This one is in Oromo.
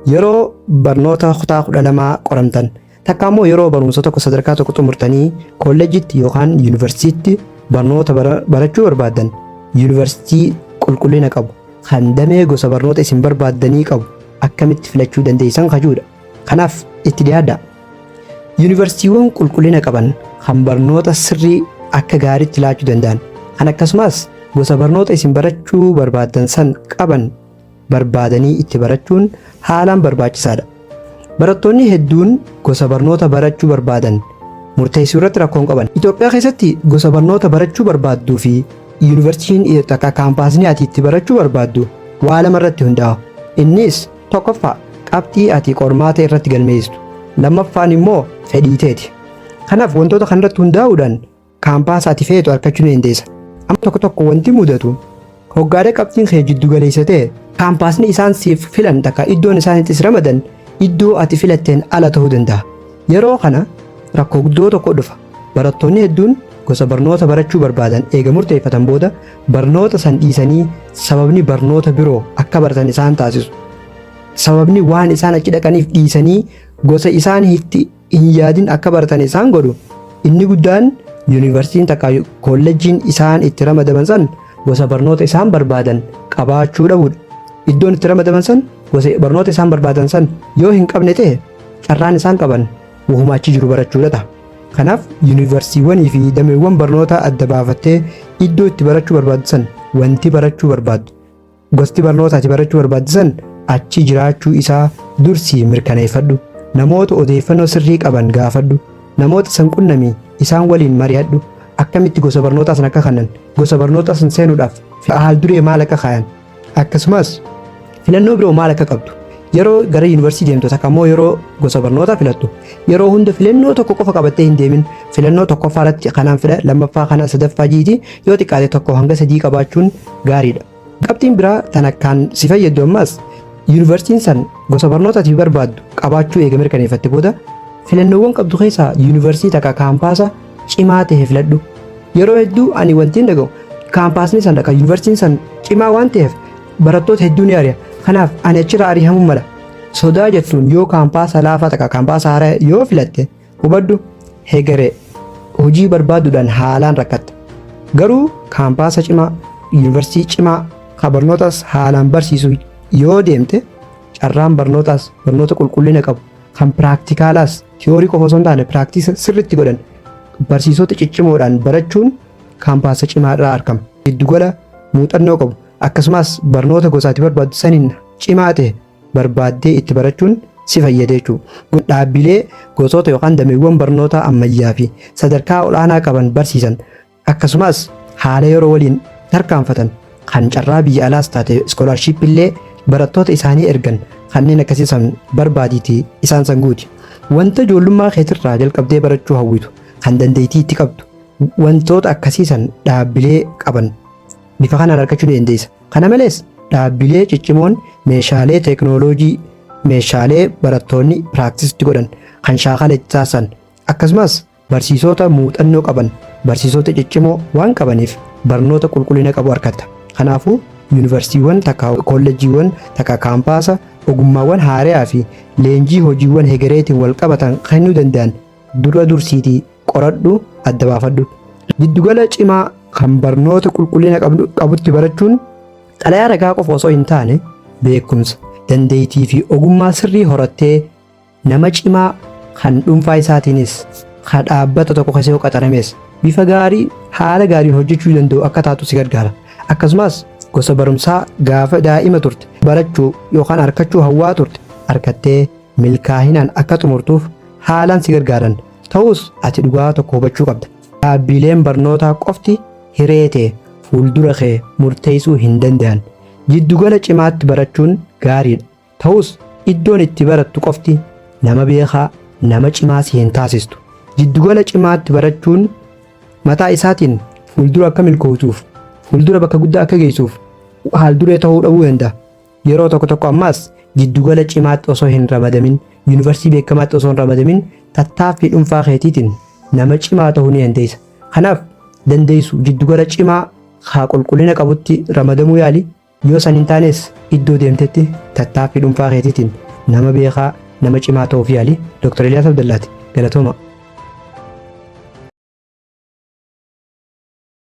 Yeroo barnoota kutaa 12 qoramtan takka immoo yeroo barumsa tokko sadarkaa tokko xumurtanii kolleejitti yookaan yuunivarsiitiitti barnoota barachuu barbaaddan yuunivarsiitii qulqullina qabu kan damee gosa barnoota isin barbaaddanii qabu akkamitti filachuu dandeessan kajuudha. Kanaaf itti dhiyaadhaa. Yuunivarsiitiiwwan qulqullina qaban kan barnoota sirrii akka gaariitti laachuu danda'an kan akkasumas gosa barnoota isin barachuu barbaaddan san qaban barbaadanii itti barachuun haalaan barbaachisaadha. Barattoonni hedduun gosa barnoota barachuu barbaadan murteessuu irratti rakkoon qaban. Itoophiyaa keessatti gosa barnoota barachuu barbaadduu fi yuunivarsiitiin takka kaampaasni ati itti barachuu barbaaddu waa lama irratti hundaa'a. Innis tokkoffaa qabxii ati qormaata irratti galmeessitu. Lammaffaan immoo fedhii teeti. Kanaaf wantoota kanarratti hundaa'uudhaan kaampaasa ati feetu argachuu ni dandeessa. Amma tokko tokko wanti mudatu hoggaadha qabxiin kee jiddu galeessa ta'e kaampaasni isaan siif filan takka iddoon isaan itti ramadan iddoo ati filatteen ala ta'uu danda'a. Yeroo kana rakkoo guddoo tokko dhufa. Barattoonni hedduun gosa barnoota barachuu barbaadan eega murteeffatan booda barnoota san dhiisanii sababni barnoota biroo akka baratan isaan taasisu. Sababni waan isaan achi dhaqaniif dhiisanii gosa isaan itti hin yaadin akka baratan isaan godhu. Inni guddaan yuunivarsiitiin takka kolleejiin isaan itti ramadaman san gosa barnoota isaan barbaadan qabaachuu dhabuudha. Iddoon itti ramadaman san gosa barnoota isaan barbaadan san yoo hin qabne ta'e carraan isaan qaban wahuma achi jiru barachuudha ta'a. Kanaaf yuunivarsiitiiwwanii fi dameewwan barnoota adda baafattee iddoo itti barachuu barbaaddu san wanti barachuu barbaaddu gosti barnoota ati barachuu barbaaddu san achi jiraachuu isaa dursii mirkaneeffadhu. Namoota odeeffannoo sirrii qaban gaafadhu. Namoota san qunnamii isaan waliin mari'adhu. Akkamitti gosa barnootaa san akka kannan gosa barnootaa san seenuudhaaf haal duree maal akka kaayan akkasumas filannoo biroo maal akka qabdu. Yeroo gara yuunivarsiitii deemtu takka immoo yeroo gosa barnootaa filattu yeroo hunda filannoo tokko qofa qabattee hin deemin filannoo tokkoffaa irratti kanaan fida lammaffaa kana sadaffaa jiiti yoo xiqqaate tokko hanga sadii qabaachuun gaariidha. Qabxiin biraa tan akkaan si fayyadu ammas yuunivarsiitiin san gosa barnoota ati barbaaddu qabaachuu eega mirkaneeffatte booda filannoowwan qabdu keessaa yuunivarsiitii takka kaampaasa cimaa ta'e filadhu. Yeroo hedduu ani wantiin dhaga'u kaampaasni san takka yuunivarsiitiin san cimaa waan ta'eef barattoota hedduu ni ari'a. Kanaaf ani achirraa ari'amuu mala. Sodaa jettuun yoo kaampaasa laafaa takka kaampaasa haaraa yoo filatte hubadhu hegeree hojii barbaaduudhaan haalaan rakkatta. Garuu kaampaasa cimaa yuunivarsiitii cimaa kan barnootas haalaan barsiisu yoo deemte carraan barnootaas barnoota qulqullina qabu kan piraktikaalaas tiyoorii qofa osoo hin taane piraaktiisa sirriitti godhan barsiisota ciccimoodhaan barachuun kaampaasa cimaadhaa argama. Giddugala muuxannoo qabu akkasumas barnoota gosaati barbaaddu saniin cimaa ta'e barbaaddee itti barachuun si fayyada jechuudha. Dhaabbilee gosoota yookaan dameewwan barnoota ammayyaa fi sadarkaa olaanaa qaban barsiisan akkasumas haala yeroo waliin tarkaanfatan kan carraa biyya alaas taate iskoolaarshiippii illee barattoota isaanii ergan kanneen akkasii san barbaadiitii isaan san guuti. Wanta ijoollummaa keetirraa jalqabdee barachuu hawwitu kan dandeettii itti qabdu wantoota akkasii san dhaabbilee qaban bifa kanaan argachuu ni dandeessa. Kana malees dhaabbilee ciccimoon meeshaalee teeknooloojii meeshaalee barattoonni piraaktiisitti godhan kan shaakala itti taasisan akkasumas barsiisota muuxannoo qaban barsiisota ciccimoo waan qabaniif barnoota qulqullina qabu argatta. Kanaafuu yuunivarsiitiiwwan takka kolleejiiwwan takka kaampaasa ogummaawwan haaraa fi leenjii hojiiwwan hegereetiin wal qabatan kennuu danda'an dura dursiitii qoradhu adda baafadhu. Giddugala cimaa kan barnoota qulqullina qabutti barachuun xalayaa ragaa qofa osoo hin taane beekumsa dandeettii fi ogummaa sirrii horattee nama cimaa kan dhuunfaa isaatiinis kan dhaabbata tokko keessa qaxarames bifa gaarii haala gaariin hojjechuu danda'u akka taatu si gargaara. Akkasumas gosa barumsaa gaafa daa'ima turte barachuu yookaan argachuu hawwaa turte argattee milkaahinaan akka xumurtuuf haalaan si gargaaran ta'us ati dhugaa tokko hubachuu qabda. Dhaabbileen barnootaa qofti hiree ta'e fuuldura kee murteessuu hin danda'an. Giddugala cimaatti barachuun gaariidha. Ta'us iddoon itti barattu qofti nama beekaa nama cimaa si hin taasistu. Giddugala cimaatti barachuun mataa isaatiin fuuldura akka milkootuuf fuuldura bakka guddaa akka geessuuf haal duree ta'uu dhabuu danda'a. Yeroo tokko tokko ammaas giddugala cimaatti osoo hin ramadamin yuunivarsiitii beekamaatti osoo hin ramadamin tattaaffii dhuunfaa keetiitiin nama cimaa ta'uu ni dandeessa. Kanaaf dandeessu giddugala cimaa haa qulqullina qabutti ramadamuu yaali. Yoo san hin taanes iddoo deemtetti tattaaffii dhuunfaa keetiitiin nama beekaa nama cimaa ta'uuf yaali. Dr. Eliyaas Abdallaati. Galatooma.